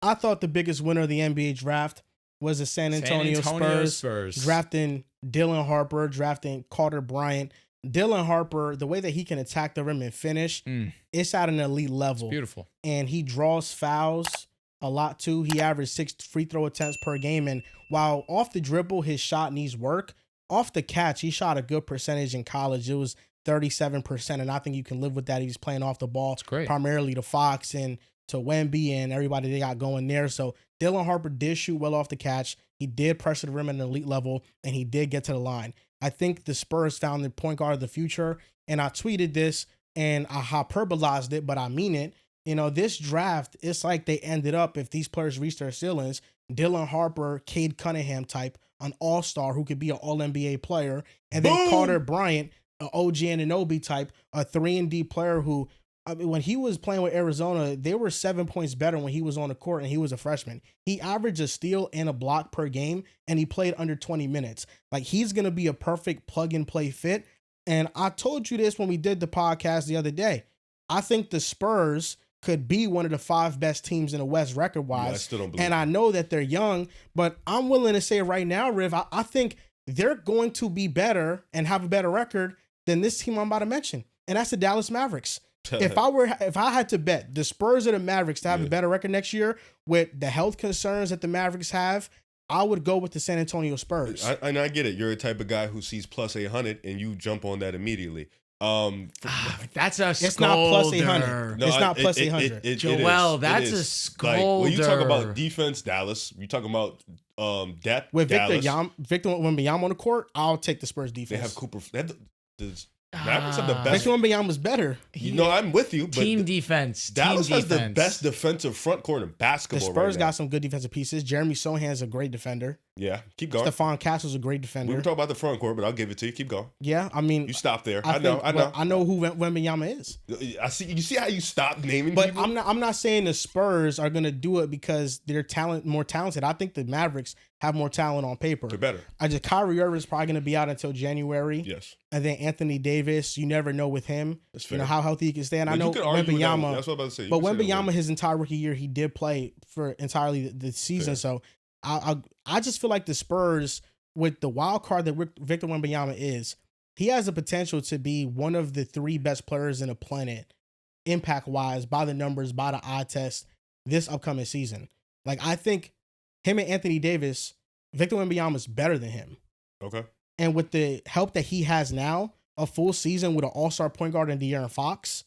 I thought the biggest winner of the NBA draft was the San Antonio Spurs drafting Dylan Harper, drafting Carter Bryant. Dylan Harper, the way that he can attack the rim and finish, it's at an elite level. It's beautiful. And he draws fouls a lot too. He averaged 6 free throw attempts per game. And while off the dribble, his shot needs work, off the catch, he shot a good percentage in college. It was 37%. And I think you can live with that. He was playing off the ball, primarily to Fox and to Wemby and everybody they got going there. So Dylan Harper did shoot well off the catch. He did pressure the rim at an elite level, and he did get to the line. I think the Spurs found the point guard of the future, and I tweeted this, and I hyperbolized it, but I mean it. You know, this draft, it's like they ended up, if these players reach their ceilings, Dylan Harper, Cade Cunningham type, an all-star who could be an all-NBA player, and then Carter Bryant, an OG Anunoby type, a 3-and-D player who, I mean, when he was playing with Arizona, they were 7 points better when he was on the court and he was a freshman. He averaged a steal and a block per game, and he played under 20 minutes. Like, he's going to be a perfect plug-and-play fit. And I told you this when we did the podcast the other day. I think the Spurs could be one of the 5 best teams in the West record-wise. Yeah, I still don't believe and I know that they're young, but I'm willing to say right now, Riv, I think they're going to be better and have a better record than this team I'm about to mention. And that's the Dallas Mavericks. If I had to bet the Spurs or the Mavericks to have a better record next year with the health concerns that the Mavericks have, I would go with the San Antonio Spurs. I get it. You're a type of guy who sees plus 800 and you jump on that immediately. That's a scolder. It's not plus 800. No, it's not plus 800. Joel, that's a scolder. Like, when you talk about defense, Dallas. You talk about depth, with Dallas. Victor Wembanyama on the court, I'll take the Spurs defense. They have Cooper. The Mavericks have the best. Victor Wembanyama's better. You know, I'm with you. But team defense. Dallas has the best defensive front court in basketball. The Spurs got some good defensive pieces. Jeremy Sohan's a great defender. Yeah, keep going. Stephon Castle's a great defender. We were talking about the front court, but I'll give it to you. Keep going. Yeah, I mean, you stop there. I know who Wembanyama is. I see. You see how you stop naming but people? I'm not saying the Spurs are gonna do it because they're more talented. I think the Mavericks have more talent on paper. They're better. Kyrie Irving is probably gonna be out until January. Yes. And then Anthony Davis, you never know with him. That's fair. You know how healthy he can stay. And I know Wembanyama. That's what I'm about to say. But Wembanyama, his entire rookie year, he did play for entirely the season. Fair. So I just feel like the Spurs, with the wild card that Victor Wembanyama is, he has the potential to be one of the 3 best players in the planet, impact-wise, by the numbers, by the eye test, this upcoming season. Like, I think him and Anthony Davis, Victor Wembanyama is better than him. Okay. And with the help that he has now, a full season with an all-star point guard in De'Aaron Fox,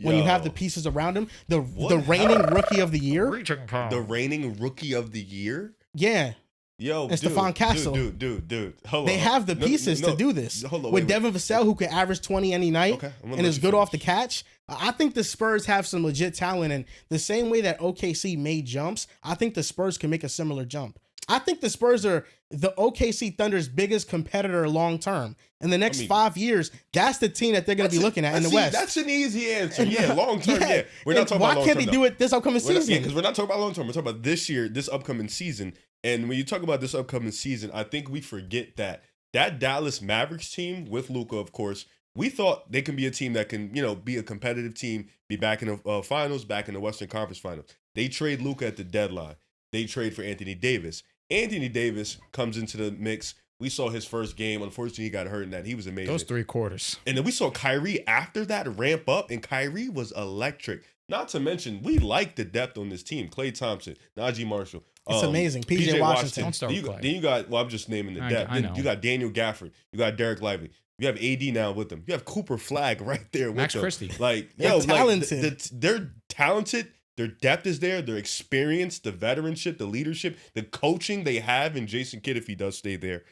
when you have the pieces around him, the reigning rookie of the year. The reigning rookie of the year? Yeah. Yo, and Stephon Castle. Dude. Hold they have the pieces to do this. Hold on, with Devin Vassell, who can average 20 any night and is good off the catch. I think the Spurs have some legit talent. And the same way that OKC made jumps, I think the Spurs can make a similar jump. I think the Spurs are the OKC Thunder's biggest competitor long term. In the next 5 years, that's the team that they're going to be looking at in the West. That's an easy answer. Yeah, long term. Yeah. We're not talking about long term. Why can't they do it this upcoming season? Because we're not talking about long term. We're talking about this year, this upcoming season. And when you talk about this upcoming season, I think we forget that Dallas Mavericks team with Luka, of course, we thought they can be a team that can, be a competitive team, be back in the finals, back in the Western Conference Finals. They trade Luka at the deadline. They trade for Anthony Davis. Anthony Davis comes into the mix. We saw his first game. Unfortunately, he got hurt in that. He was amazing. Those 3 quarters. And then we saw Kyrie after that ramp up, and Kyrie was electric. Not to mention, we like the depth on this team. Klay Thompson, Najee Marshall. It's amazing. PJ Washington. Don't start with Klay. Then you got, I'm just naming the depth. Then you got Daniel Gafford. You got Derek Lively. You have AD now with them. You have Cooper Flagg right there with Max them. Christie. They're talented. They're talented. Their depth is there. Their experience, the veteranship, the leadership, the coaching they have in Jason Kidd if he does stay there.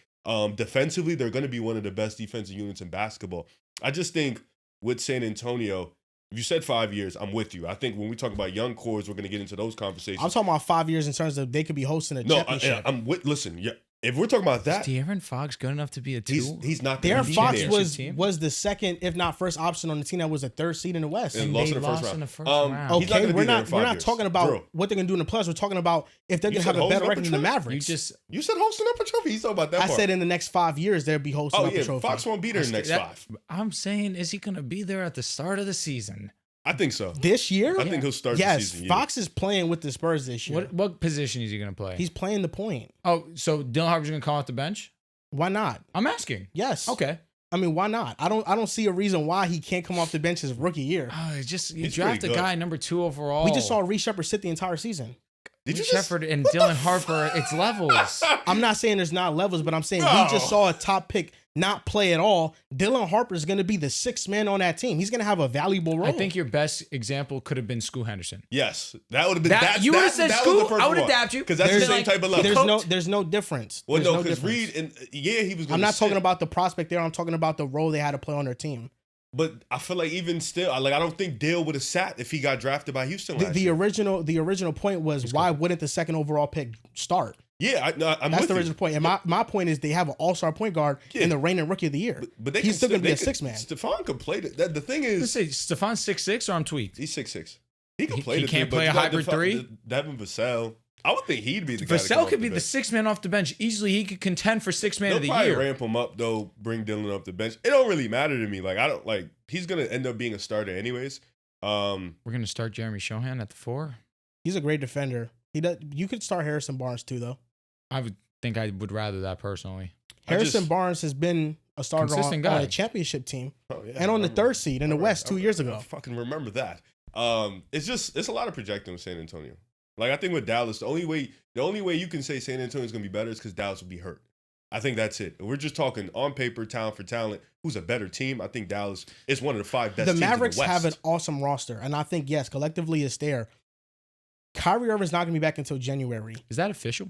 Defensively, they're going to be one of the best defensive units in basketball. I just think with San Antonio, if you said 5 years, I'm with you. I think when we talk about young cores, we're going to get into those conversations. I'm talking about 5 years in terms of they could be hosting a championship. Listen, yeah. If we're talking about that, is De'Aaron Fox good enough to be a 2? He's not. De'Aaron Fox was the second, if not first option on the team that was a 3rd seed in the West. And lost in the first round. Okay, we're not talking about what they're gonna do in the playoffs. We're talking about if they're gonna have a better record than the Mavericks. You said hosting up a trophy. He's talking about that. I said in the next 5 years they'll be hosting up a trophy. Fox won't be there in the next 5. I'm saying, is he gonna be there at the start of the season? I think so. This year? I think he'll start the season. Yes, Fox is playing with the Spurs this year. What position is he going to play? He's playing the point. Oh, so Dylan Harper's going to come off the bench? Why not? I'm asking. Yes. Okay. I mean, why not? I don't see a reason why he can't come off the bench his rookie year. Oh, you He's draft a pretty good. guy number 2 overall. We just saw Reece Shepard sit the entire season. Did you Shepard and Dylan Harper. It's levels. I'm not saying there's not levels, but I'm saying Bro. we just saw a top pick not play at all. Dylan Harper is going to be the 6th man on that team. He's going to have a valuable role. I think your best example could have been Scoot Henderson. Yes, that would have been. You would have said Scoot. I would adapt you because that's the same like, type of level. There's no difference. Well, There's no, because difference. Reed and he was. I'm not talking about the prospect there. I'm talking about the role they had to play on their team. But I feel like even still, I don't think Dale would have sat if he got drafted by Houston last The year. original point was why wouldn't the 2nd overall pick start? Yeah, I'm That's with the you. original point. And my point is they have an all-star point guard in the reigning rookie of the year. But they he's still going to be a they 6 man. Stephon could play the thing Let's is, say Stefan's 6'6" or I'm tweaked. he's 6'6". He can play. He the can't three, play but a you got hybrid 3? Devin Vassell. I would think he'd be the guy. Vassell could be the 6th man off the bench. Easily, he could contend for 6th man of the They'll probably year. ramp him up though. Bring Dylan up the bench. It don't really matter to me. Like I don't like. He's gonna end up being a starter anyways. We're gonna start Jeremy Shohan at the 4. He's a great defender. You could start Harrison Barnes too, though. I would think I would rather that personally. Harrison Barnes has been a starter on a championship team and on the 3rd seed in the West 2 years ago. I fucking remember that. It's a lot of projecting with San Antonio. Like I think with Dallas, the only way you can say San Antonio is gonna be better is because Dallas will be hurt. I think that's it. We're just talking on paper, talent for talent. Who's a better team? I think Dallas is one of the 5 best. The teams Mavericks in the West. have an awesome roster, and I think yes, collectively it's there. Kyrie Irving's not going to be back until January. Is that official?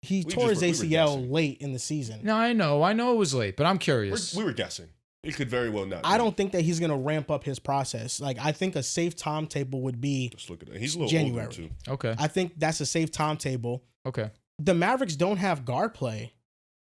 He tore his ACL late in the season. No, I know it was late, but I'm curious. We were guessing. It could very well not. I don't think that he's going to ramp up his process. Like I think a safe timetable would be Just look at that. He's a little January. older too. Okay. I think that's a safe timetable. Okay. The Mavericks don't have guard play.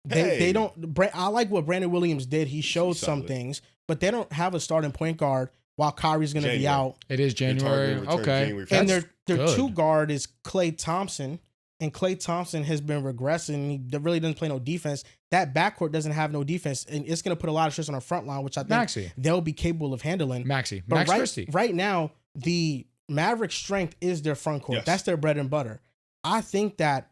They don't. I like what Brandon Williams did. He showed some things, but they don't have a starting point guard while Kyrie's going to be out. It is January. Okay. January. And their 2 guard is Klay Thompson, and Klay Thompson has been regressing. He really doesn't play no defense. That backcourt doesn't have no defense, and it's going to put a lot of stress on our front line, which I think they'll be capable of handling. Max Christie. Right now, the Mavericks' strength is their front court. Yes. That's their bread and butter. I think that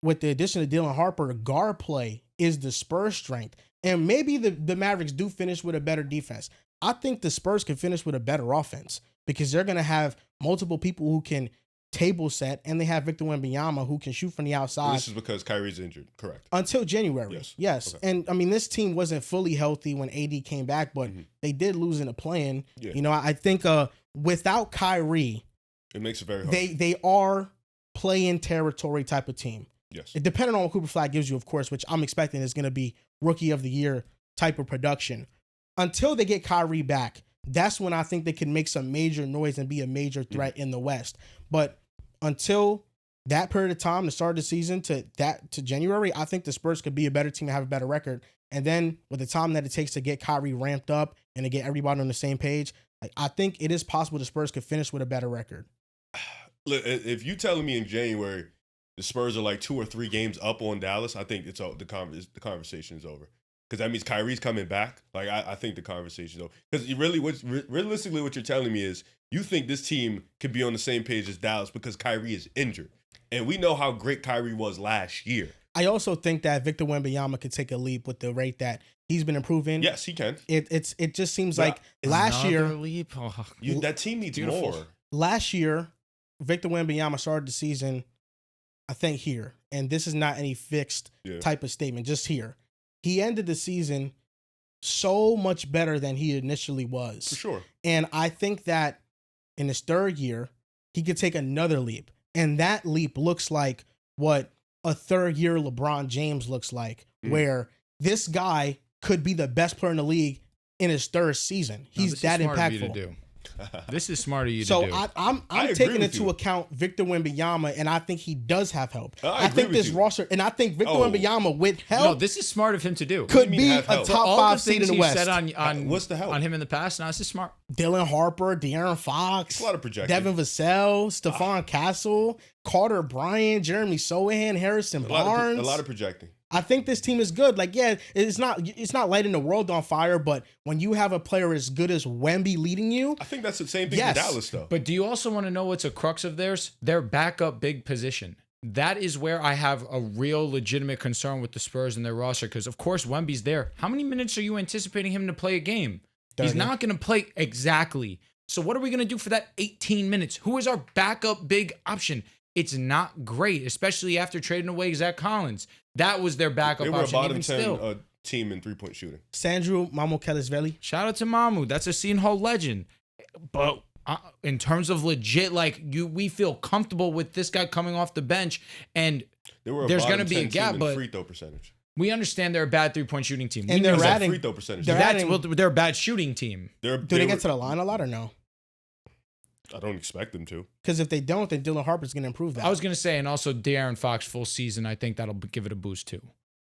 with the addition of Dylan Harper, guard play is the Spurs' strength. And maybe the Mavericks do finish with a better defense. I think the Spurs can finish with a better offense because they're going to have multiple people who can table set, and they have Victor Wembanyama who can shoot from the outside. This is because Kyrie's injured, correct? Until January. Yes. Okay. And I mean, this team wasn't fully healthy when AD came back, but they did lose in a play-in. Yeah. You know, I think without Kyrie, it makes it very hard. They are play-in territory type of team. Yes. Depending on what Cooper Flagg gives you, of course, which I'm expecting is going to be rookie of the year type of production. Until they get Kyrie back, that's when I think they can make some major noise and be a major threat in the West. But until that period of time, the start of the season to January, I think the Spurs could be a better team and have a better record. And then with the time that it takes to get Kyrie ramped up and to get everybody on the same page, I think it is possible the Spurs could finish with a better record. Look, if you telling me in January the Spurs are like 2 or 3 games up on Dallas, I think the conversation is over. Because that means Kyrie's coming back. Like I think the conversation is over. Because realistically, what you're telling me is you think this team could be on the same page as Dallas because Kyrie is injured, and we know how great Kyrie was last year. I also think that Victor Wembanyama could take a leap with the rate that he's been improving. Yes, he can. It just seems like last year leap. Oh, that team needs more. Last year, Victor Wembanyama started the season, I think here, and this is not any fixed type of statement, just here. He ended the season so much better than he initially was. For sure. And I think that in his 3rd year, he could take another leap. And that leap looks like what a 3rd year LeBron James looks like, where this guy could be the best player in the league in his 3rd season. He's that impactful. This is smart of you to do. So I'm taking into account Victor Wembanyama, and I think he does have help. I think this roster, and I think Victor Wembanyama with help. No, this is smart of him to do. Could be a top 5 seed in the West. Said on what's the help on him in the past? No, this is smart. Dylan Harper, De'Aaron Fox, A lot of projecting. Devin Vassell, Stephon Castle, Carter Bryant, Jeremy Sohan, Harrison Barnes. A lot of projecting. I think this team is good. Like, yeah, it's not lighting the world on fire, but when you have a player as good as Wemby leading you, I think that's the same thing for Dallas, though. But do you also want to know what's a crux of theirs? Their backup big position. That is where I have a real legitimate concern with the Spurs and their roster, because, of course, Wemby's there. How many minutes are you anticipating him to play a game? 30. He's not going to play exactly. So what are we going to do for that 18 minutes? Who is our backup big option? It's not great, especially after trading away Zach Collins. That was their backup option. They were a bottom 10 still. team in three-point shooting. Sandro Mamukelashvili. Shout out to Mamu. That's a Seton Hall legend. But in terms of legit, we feel comfortable with this guy coming off the bench, and there's going to be a gap. But free throw percentage. We understand they're a bad 3-point shooting team. And they're adding free throw percentage. They're a bad shooting team. Do they get to the line a lot or no? I don't expect them to. Because if they don't, then Dylan Harper's going to improve that. I was going to say, and also De'Aaron Fox full season, I think that'll give it a boost too.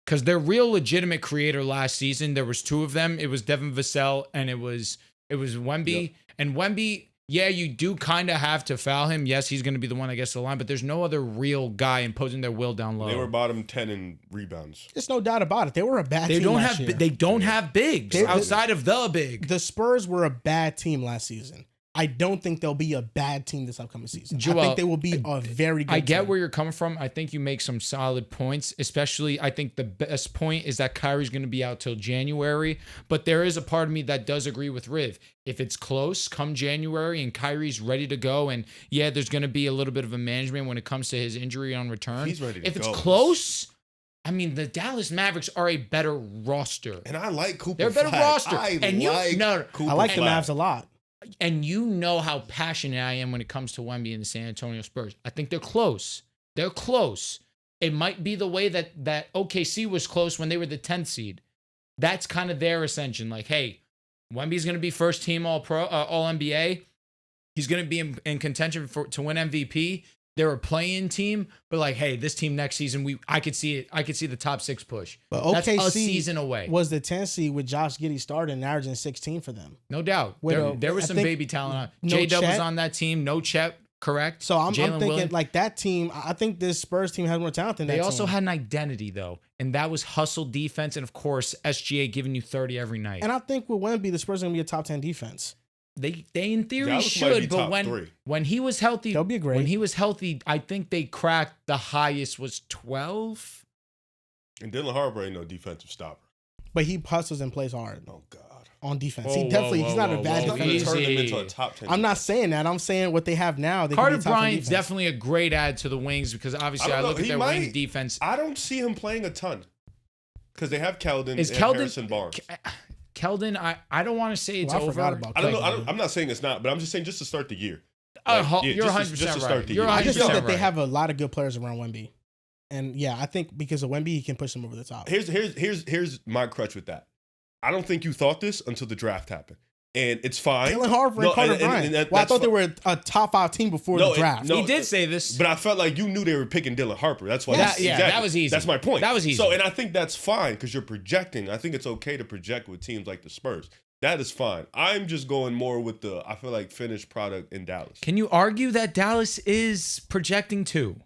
Because their real legitimate creator last season, there was two of them. It was Devin Vassell and it was Wemby. Yep. And Wemby, yeah, you do kind of have to foul him. Yes, he's going to be the one that gets to the line, but there's no other real guy imposing their will down low. They were bottom 10 in rebounds. There's no doubt about it. They were a bad team last year. They don't have bigs outside of the big. The Spurs were a bad team last season. I don't think they'll be a bad team this upcoming season. Joel, I think they will be a very good team. I get where you're coming from. I think you make some solid points, especially I think the best point is that Kyrie's going to be out till January, but there is a part of me that does agree with Riv. If it's close come January and Kyrie's ready to go, and yeah, there's going to be a little bit of a management when it comes to his injury on return. He's ready to go. If it's close, I mean, the Dallas Mavericks are a better roster. And I like Cooper They're a better roster. I like the Mavs a lot. And you know how passionate I am when it comes to Wemby and the San Antonio Spurs. I think they're close. They're close. It might be the way that OKC was close when they were the 10th seed. That's kind of their ascension. Like, hey, Wemby's going to be first team All-Pro, All-NBA. He's going to be in contention to win MVP. They're a play-in team, but like, hey, this team next season, I could see it. I could see the top 6 push. But OKC that's a season away. Was the 10th seed with Josh Giddey starting and averaging 16 for them. No doubt. There was some baby talent on. J-Dub was on that team. No Chet, correct? So I'm thinking like that team. I think this Spurs team has more talent than that. They also had an identity though, and that was hustle defense, and of course SGA giving you 30 every night. And I think with Wemby, the Spurs are gonna be a top 10 defense. They in theory should, but when he was healthy, they'll be great. When he was healthy, I think they cracked the highest was 12. And Dylan Harper ain't no defensive stopper. But he hustles and plays hard. Oh God. On defense. He's not a bad defender. Turn them into a top 10. I'm not saying that. I'm saying what they have now. Carter Bryant's definitely a great add to the wings because obviously I look at their wing defense. I don't see him playing a ton because they have Keldon and Harrison Barnes. Keldon, I don't want to say it's over. I don't know. I'm not saying it's not, but I'm just saying just to start the year. You're 100% right. I just know that they have a lot of good players around Wemby, and yeah, I think because of Wemby, he can push them over the top. Here's my crutch with that. I don't think you thought this until the draft happened. And it's fine. Dylan Harper and Carter Bryant. I thought they were a top 5 team before the draft. He did say this. But I felt like you knew they were picking Dylan Harper. That's why. That was easy. That's my point. That was easy. So, and I think that's fine because you're projecting. I think it's okay to project with teams like the Spurs. That is fine. I'm just going more with I feel like, finished product in Dallas. Can you argue that Dallas is projecting too?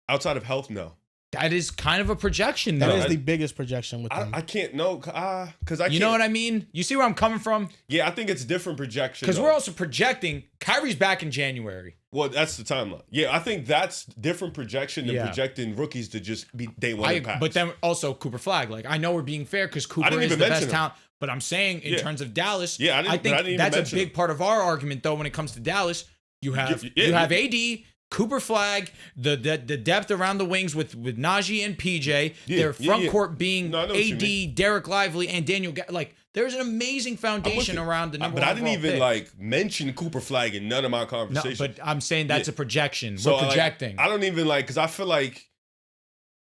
Outside of health, no. That is kind of a projection, though. That is the biggest projection with them. I can't know because You know what I mean? You see where I'm coming from? Yeah, I think it's different projection. Because we're also projecting Kyrie's back in January. Well, that's the timeline. Yeah, I think that's different projection than projecting rookies to just be day one impact. But then also Cooper Flagg. Like, I know we're being fair because Cooper is the best talent. But I'm saying in terms of Dallas, I think that's a big part of our argument, though, when it comes to Dallas. You have AD, Cooper Flagg, the depth around the wings with Najee and PJ, their front court being AD, Derek Lively, and Daniel. Like, there's an amazing foundation around the number one. But I didn't even mention Cooper Flagg in none of my conversations. No, but I'm saying that's a projection. We're projecting. I don't even because I feel like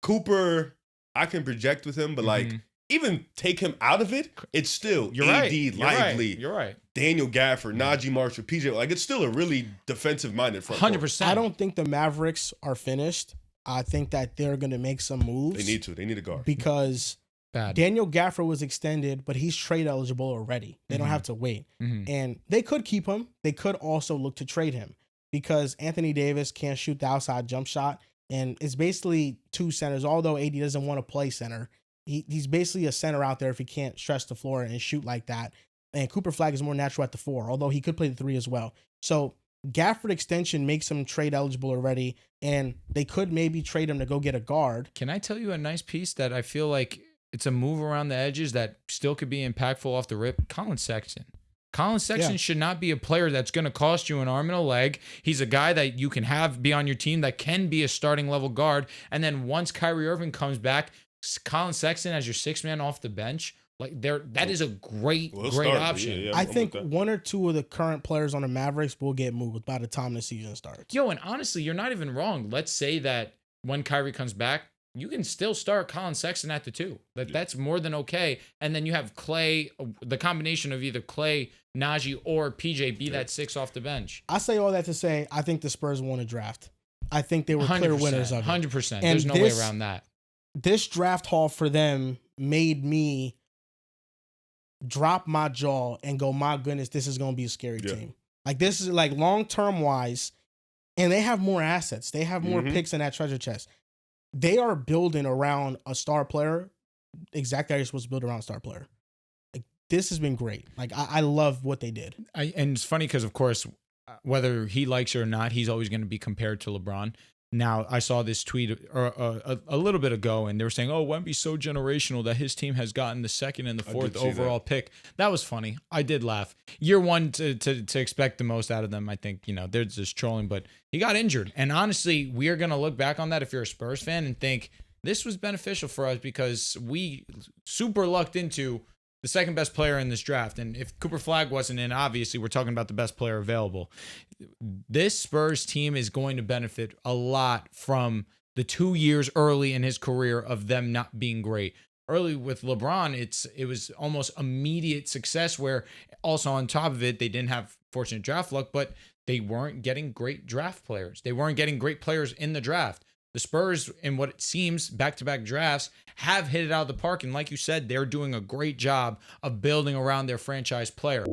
Cooper, I can project with him, but even take him out of it, it's still AD, Lively. You're right. Daniel Gafford, Najee Marshall, PJ. Like, it's still a really defensive-minded front 100%. court. I don't think the Mavericks are finished. I think that they're going to make some moves. They need to. They need a guard. Because Bad. Daniel Gafford was extended, but he's trade eligible already. They don't have to wait. And they could keep him. They could also look to trade him because Anthony Davis can't shoot the outside jump shot. And it's basically two centers, although AD doesn't want to play center. He's basically a center out there if he can't stretch the floor and shoot like that. And Cooper Flagg is more natural at the 4, although he could play the 3 as well. So Gafford extension makes him trade eligible already, and they could maybe trade him to go get a guard. Can I tell you a nice piece that I feel like it's a move around the edges that still could be impactful off the rip? Colin Sexton. Colin Sexton should not be a player that's going to cost you an arm and a leg. He's a guy that you can have be on your team that can be a starting level guard. And then once Kyrie Irving comes back, Colin Sexton as your 6th man off the bench. Like that is a great option. Yeah, I think 1 or 2 of the current players on the Mavericks will get moved by the time the season starts. Yo, and honestly, you're not even wrong. Let's say that when Kyrie comes back, you can still start Colin Sexton at the 2. That's more than okay. And then you have Clay, the combination of either Clay, Najee, or PJ be that 6 off the bench. I say all that to say I think the Spurs won a draft. I think they were clear winners of it. 100%. There's no way around that. This draft haul for them made me drop my jaw and go, my goodness, this is going to be a scary team. Like, this is like long-term wise, and they have more assets. They have more picks in that treasure chest. They are building around a star player exactly how you're supposed to build around a star player. Like, this has been great. Like, I love what they did. And it's funny because, of course, whether he likes it or not, he's always going to be compared to LeBron. Now, I saw this tweet a little bit ago, and they were saying, oh, Wemby's so generational that his team has gotten the 2nd and the 4th overall pick. That was funny. I did laugh. Year 1 to expect the most out of them, I think, they're just trolling, but he got injured. And honestly, we are going to look back on that if you're a Spurs fan and think this was beneficial for us because we super lucked into the 2nd best player in this draft. And if Cooper Flagg wasn't in, obviously we're talking about the best player available. This Spurs team is going to benefit a lot from the 2 years early in his career of them not being great. Early with LeBron, it was almost immediate success where also on top of it, they didn't have fortunate draft luck, but they weren't getting great draft players. They weren't getting great players in the draft. The Spurs, in what it seems, back-to-back drafts, have hit it out of the park. And like you said, they're doing a great job of building around their franchise player.